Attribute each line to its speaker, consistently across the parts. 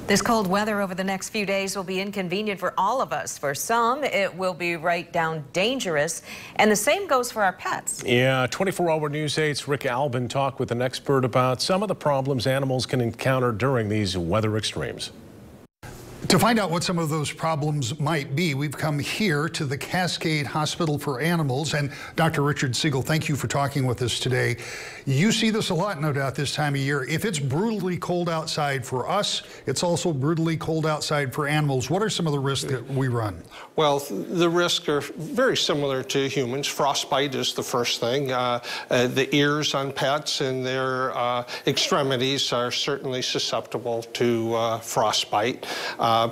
Speaker 1: This cold weather over the next few days will be inconvenient for all of us. For some, it will be right down dangerous, and the same goes for our pets.
Speaker 2: Yeah, 24-hour News 8's Rick Albin talked with an expert about some of the problems animals can encounter during these weather extremes.
Speaker 3: To find out what some of those problems might be, we've come here to the Cascade Hospital for Animals. And Dr. Richard Siegel, thank you for talking with us today. You see this a lot, no doubt, this time of year. If it's brutally cold outside for us, it's also brutally cold outside for animals. What are some of the risks that we run?
Speaker 4: Well, the risks are very similar to humans. Frostbite is the first thing. The ears on pets and their extremities are certainly susceptible to frostbite.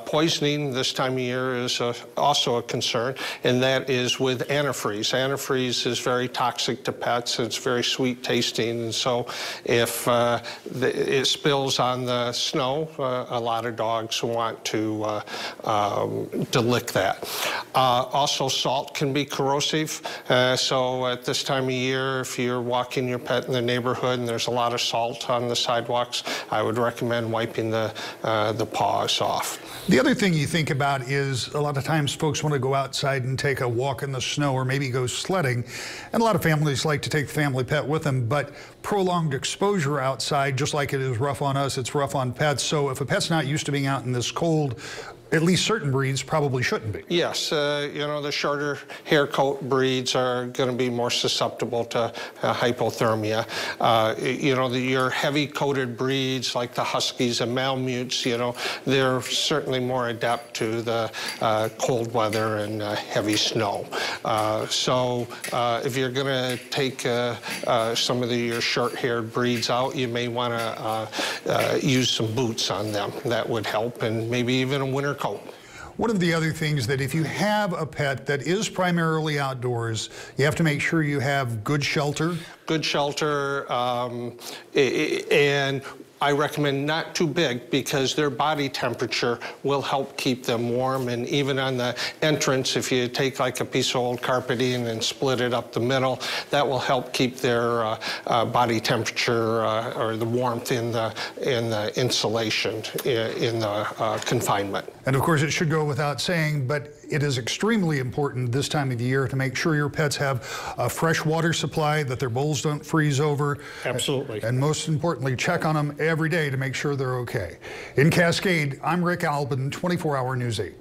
Speaker 4: Poisoning this time of year is also a concern, and that is with antifreeze. Antifreeze is very toxic to pets. It's very sweet tasting, and so if it spills on the snow, a lot of dogs want to lick that. Also, salt can be corrosive, so at this time of year, if you're walking your pet in the neighborhood and there's a lot of salt on the sidewalks, I would recommend wiping the paws off.
Speaker 3: The other thing you think about is a lot of times folks want to go outside and take a walk in the snow or maybe go sledding, and a lot of families like to take the family pet with them, but prolonged exposure outside, just like it is rough on us, it's rough on pets. So if a pet's not used to being out in this cold, at least certain breeds probably shouldn't be.
Speaker 4: Yes, you know, the shorter hair coat breeds are going to be more susceptible to hypothermia. You know, your heavy coated breeds like the Huskies and Malamutes, you know, they're certainly more adept to the cold weather and heavy snow. So if you're going to take some of your short-haired breeds out, you may want to use some boots on them. That would help, and maybe even a winter coat.
Speaker 3: One of the other things that if you have a pet that is primarily outdoors, you have to make sure you have good shelter.
Speaker 4: Good shelter, and I recommend not too big because their body temperature will help keep them warm. And even on the entrance, if you take like a piece of old carpeting and split it up the middle, that will help keep their body temperature or the warmth in the insulation in the confinement.
Speaker 3: And of course, it should go without saying, but it is extremely important this time of the year to make sure your pets have a fresh water supply, that their bowls don't freeze over.
Speaker 2: Absolutely.
Speaker 3: And most importantly, check on them every day to make sure they're okay. In Cascade, I'm Rick Albin, 24-hour News 8.